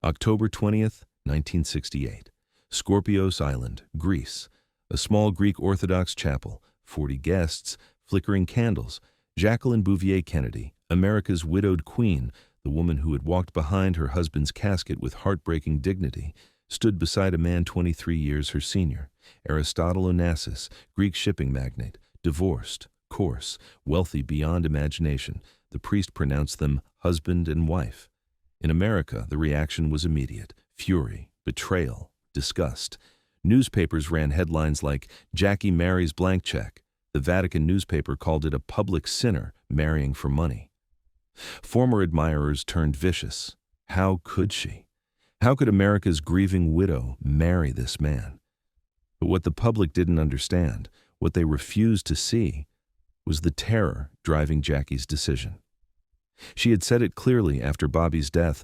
October 20th, 1968. Skorpios Island, Greece. A small Greek Orthodox chapel, 40 guests, flickering candles. Jacqueline Bouvier Kennedy, America's widowed queen, the woman who had walked behind her husband's casket with heartbreaking dignity, stood beside a man 23 years her senior. Aristotle Onassis, Greek shipping magnate, divorced, coarse, wealthy beyond imagination. The priest pronounced them husband and wife. In America, the reaction was immediate: fury, betrayal, disgust. Newspapers ran headlines like, "Jackie marries blank check." The Vatican newspaper called it a public sinner marrying for money. Former admirers turned vicious. How could she? How could America's grieving widow marry this man? But what the public didn't understand, what they refused to see, was the terror driving Jackie's decision. She had said it clearly after Bobby's death: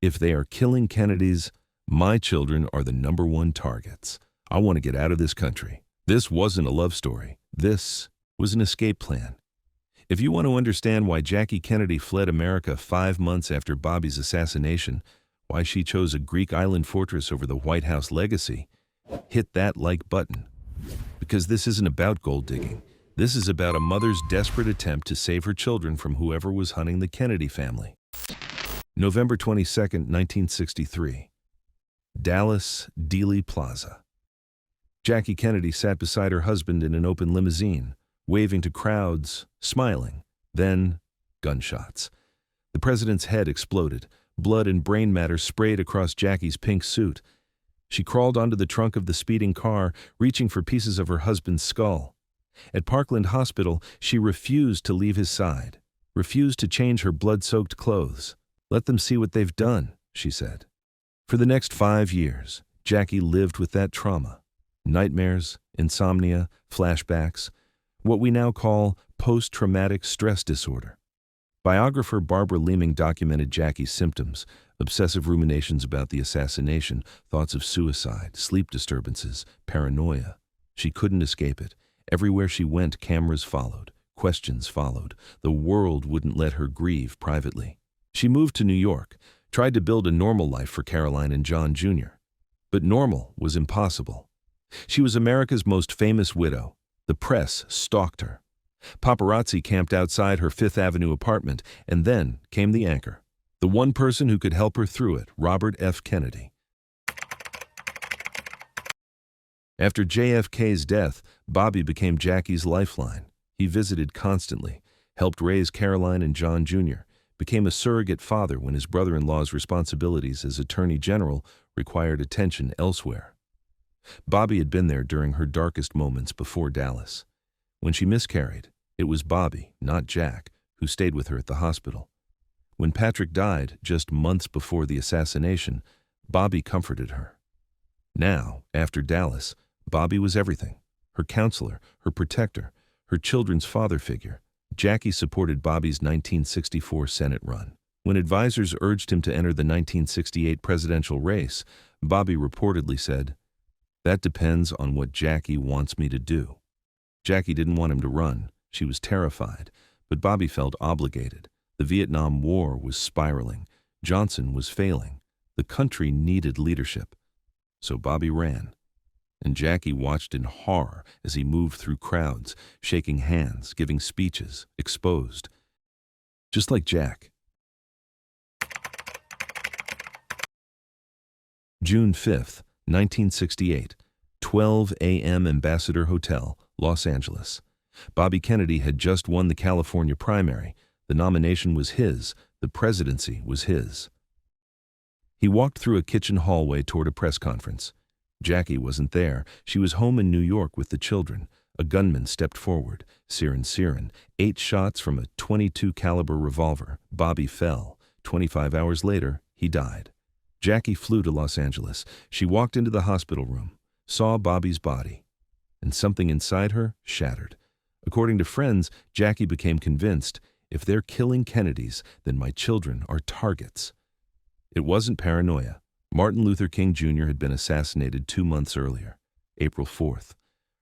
"If they are killing Kennedys, my children are the #1 targets. I want to get out of this country." This wasn't a love story. This was an escape plan. If you want to understand why Jackie Kennedy fled America 5 months after Bobby's assassination, why she chose a Greek island fortress over the White House legacy, hit that like button. Because this isn't about gold digging. This is about a mother's desperate attempt to save her children from whoever was hunting the Kennedy family. November 22nd, 1963. Dallas, Dealey Plaza. Jackie Kennedy sat beside her husband in an open limousine, waving to crowds, smiling. Then, gunshots. The president's head exploded. Blood and brain matter sprayed across Jackie's pink suit. She crawled onto the trunk of the speeding car, reaching for pieces of her husband's skull. At Parkland Hospital, she refused to leave his side, refused to change her blood-soaked clothes. "Let them see what they've done," she said. For the next 5 years, Jackie lived with that trauma. Nightmares, insomnia, flashbacks, what we now call post-traumatic stress disorder. Biographer Barbara Leaming documented Jackie's symptoms: obsessive ruminations about the assassination, thoughts of suicide, sleep disturbances, paranoia. She couldn't escape it. Everywhere she went, cameras followed, questions followed. The world wouldn't let her grieve privately. She moved to New York, tried to build a normal life for Caroline and John Jr. But normal was impossible. She was America's most famous widow. The press stalked her. Paparazzi camped outside her Fifth Avenue apartment, and then came the anchor. The one person who could help her through it, Robert F. Kennedy. After JFK's death, Bobby became Jackie's lifeline. He visited constantly, helped raise Caroline and John Jr., became a surrogate father when his brother-in-law's responsibilities as Attorney General required attention elsewhere. Bobby had been there during her darkest moments before Dallas. When she miscarried, it was Bobby, not Jack, who stayed with her at the hospital. When Patrick died, just months before the assassination, Bobby comforted her. Now, after Dallas, Bobby was everything: her counselor, her protector, her children's father figure. Jackie supported Bobby's 1964 Senate run. When advisors urged him to enter the 1968 presidential race, Bobby reportedly said, "That depends on what Jackie wants me to do." Jackie didn't want him to run. She was terrified, but Bobby felt obligated. The Vietnam War was spiraling. Johnson was failing. The country needed leadership. So Bobby ran. And Jackie watched in horror as he moved through crowds, shaking hands, giving speeches, exposed. Just like Jack. June 5th, 1968, 12 a.m. Ambassador Hotel, Los Angeles. Bobby Kennedy had just won the California primary. The nomination was his. The presidency was his. He walked through a kitchen hallway toward a press conference. Jackie wasn't there. She was home in New York with the children. A gunman stepped forward. Siren, 8 shots from a .22 caliber revolver. Bobby fell. 25 hours later, he died. Jackie flew to Los Angeles. She walked into the hospital room, saw Bobby's body, and something inside her shattered. According to friends, Jackie became convinced, if they're killing Kennedys, then my children are targets. It wasn't paranoia. Martin Luther King Jr. had been assassinated 2 months earlier, April 4th.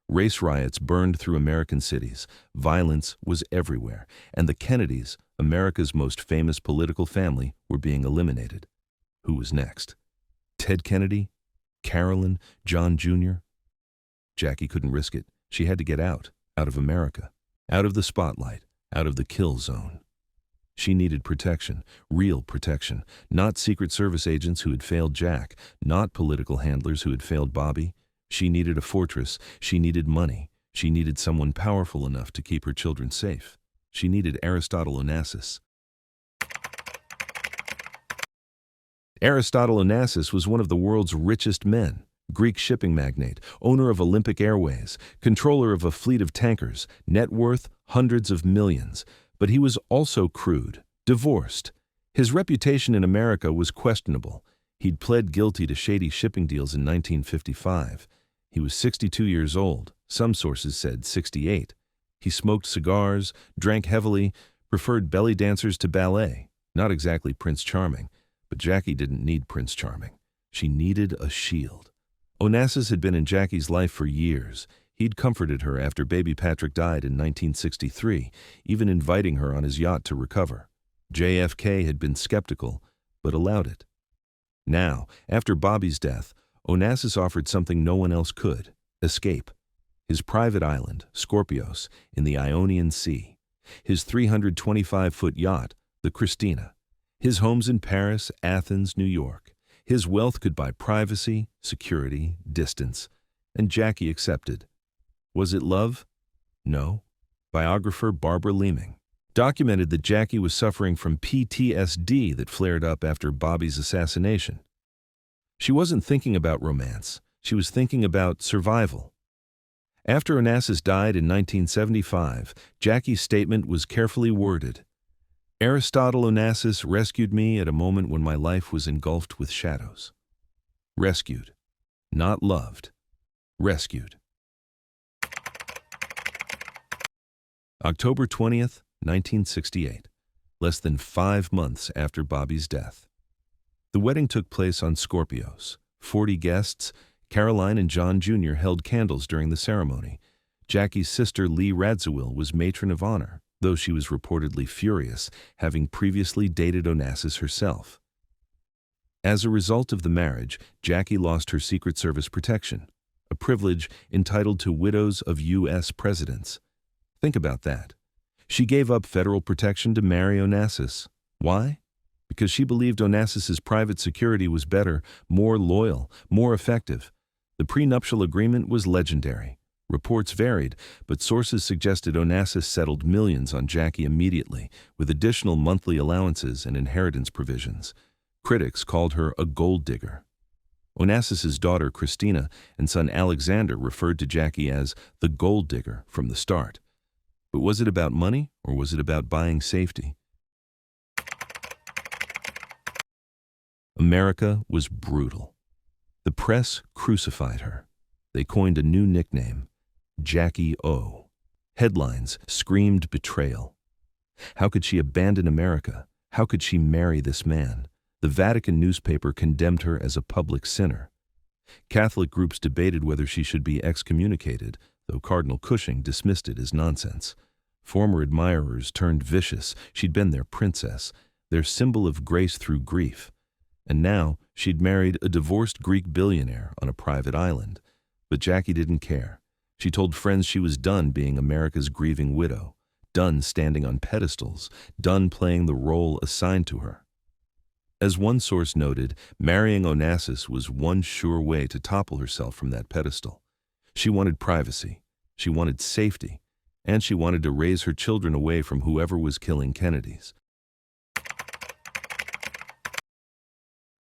Race riots burned through American cities. Violence was everywhere, and the Kennedys, America's most famous political family, were being eliminated. Who was next? Ted Kennedy? Carolyn? John Jr.? Jackie couldn't risk it. She had to get out of America, out of the spotlight, out of the kill zone. She needed protection, real protection, not Secret Service agents who had failed Jack, not political handlers who had failed Bobby. She needed a fortress. She needed money. She needed someone powerful enough to keep her children safe. She needed Aristotle Onassis. Aristotle Onassis was one of the world's richest men. Greek shipping magnate, owner of Olympic Airways, controller of a fleet of tankers, net worth hundreds of millions. But he was also crude, divorced. His reputation in America was questionable. He'd pled guilty to shady shipping deals in 1955. He was 62 years old. Some sources said 68. He smoked cigars, drank heavily, preferred belly dancers to ballet. Not exactly Prince Charming, but Jackie didn't need Prince Charming. She needed a shield. Onassis had been in Jackie's life for years. He'd comforted her after baby Patrick died in 1963, even inviting her on his yacht to recover. JFK had been skeptical, but allowed it. Now, after Bobby's death, Onassis offered something no one else could: escape. His private island, Skorpios, in the Ionian Sea. His 325-foot yacht, the Christina. His homes in Paris, Athens, New York. His wealth could buy privacy, security, distance. And Jackie accepted. Was it love? No. Biographer Barbara Leaming documented that Jackie was suffering from PTSD that flared up after Bobby's assassination. She wasn't thinking about romance. She was thinking about survival. After Onassis died in 1975, Jackie's statement was carefully worded. Aristotle Onassis rescued me at a moment when my life was engulfed with shadows. Rescued. Not loved. Rescued. October 20th, 1968, less than 5 months after Bobby's death. The wedding took place on Skorpios. 40 guests. Caroline and John Jr. held candles during the ceremony. Jackie's sister Lee Radziwill was matron of honor, though she was reportedly furious, having previously dated Onassis herself. As a result of the marriage, Jackie lost her Secret Service protection, a privilege entitled to widows of U.S. presidents. Think about that. She gave up federal protection to marry Onassis. Why? Because she believed Onassis's private security was better, more loyal, more effective. The prenuptial agreement was legendary. Reports varied, but sources suggested Onassis settled millions on Jackie immediately, with additional monthly allowances and inheritance provisions. Critics called her a gold digger. Onassis's daughter Christina and son Alexander referred to Jackie as the gold digger from the start. But was it about money, or was it about buying safety? America was brutal. The press crucified her. They coined a new nickname, Jackie O. Headlines screamed betrayal. How could she abandon America? How could she marry this man? The Vatican newspaper condemned her as a public sinner. Catholic groups debated whether she should be excommunicated, though Cardinal Cushing dismissed it as nonsense. Former admirers turned vicious. She'd been their princess, their symbol of grace through grief. And now she'd married a divorced Greek billionaire on a private island. But Jackie didn't care. She told friends she was done being America's grieving widow, done standing on pedestals, done playing the role assigned to her. As one source noted, marrying Onassis was one sure way to topple herself from that pedestal. She wanted privacy, she wanted safety, and she wanted to raise her children away from whoever was killing Kennedys.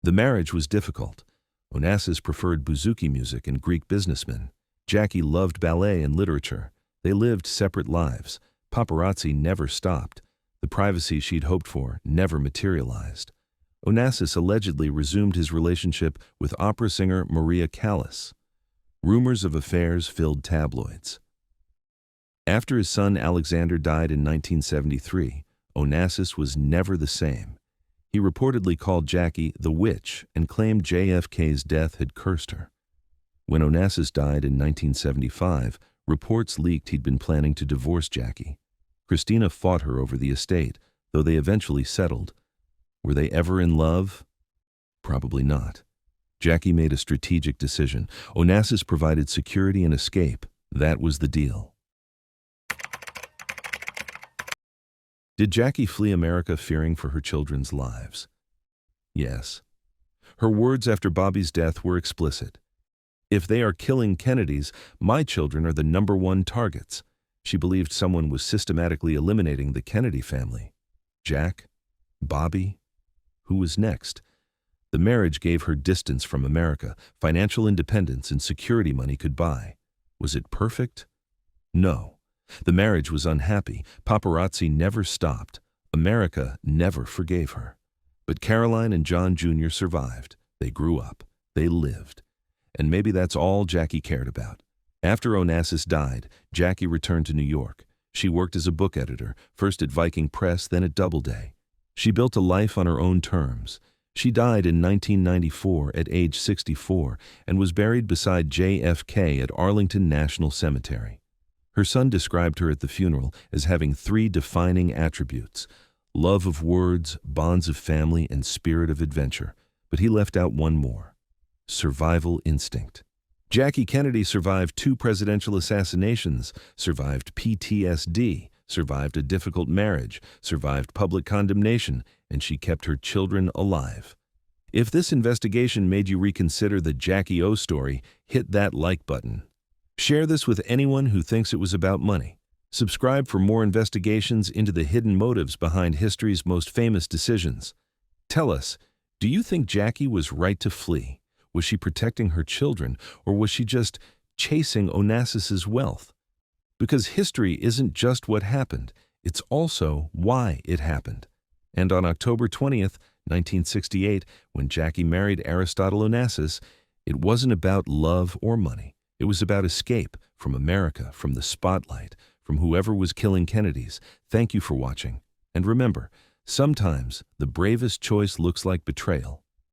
The marriage was difficult. Onassis preferred bouzouki music and Greek businessmen. Jackie loved ballet and literature. They lived separate lives. Paparazzi never stopped. The privacy she'd hoped for never materialized. Onassis allegedly resumed his relationship with opera singer Maria Callas. Rumors of affairs filled tabloids. After his son Alexander died in 1973, Onassis was never the same. He reportedly called Jackie the witch and claimed JFK's death had cursed her. When Onassis died in 1975, reports leaked he'd been planning to divorce Jackie. Christina fought her over the estate, though they eventually settled. Were they ever in love? Probably not. Jackie made a strategic decision. Onassis provided security and escape. That was the deal. Did Jackie flee America fearing for her children's lives? Yes. Her words after Bobby's death were explicit. If they are killing Kennedys, my children are the #1 targets. She believed someone was systematically eliminating the Kennedy family. Jack? Bobby? Who was next? The marriage gave her distance from America, financial independence and security money could buy. Was it perfect? No. The marriage was unhappy. Paparazzi never stopped. America never forgave her. But Caroline and John Jr. survived. They grew up. They lived. And maybe that's all Jackie cared about. After Onassis died, Jackie returned to New York. She worked as a book editor, first at Viking Press, then at Doubleday. She built a life on her own terms. She died in 1994 at age 64 and was buried beside JFK at Arlington National Cemetery. Her son described her at the funeral as having 3 defining attributes: love of words, bonds of family, and spirit of adventure. But he left out one more: survival instinct. Jackie Kennedy survived 2 presidential assassinations, survived PTSD, survived a difficult marriage, survived public condemnation, and she kept her children alive. If this investigation made you reconsider the Jackie O story, hit that like button. Share this with anyone who thinks it was about money. Subscribe for more investigations into the hidden motives behind history's most famous decisions. Tell us, do you think Jackie was right to flee? Was she protecting her children, or was she just chasing Onassis's wealth? Because history isn't just what happened, it's also why it happened. And on October 20th, 1968, when Jackie married Aristotle Onassis, it wasn't about love or money. It was about escape from America, from the spotlight, from whoever was killing Kennedys. Thank you for watching. And remember, sometimes the bravest choice looks like betrayal.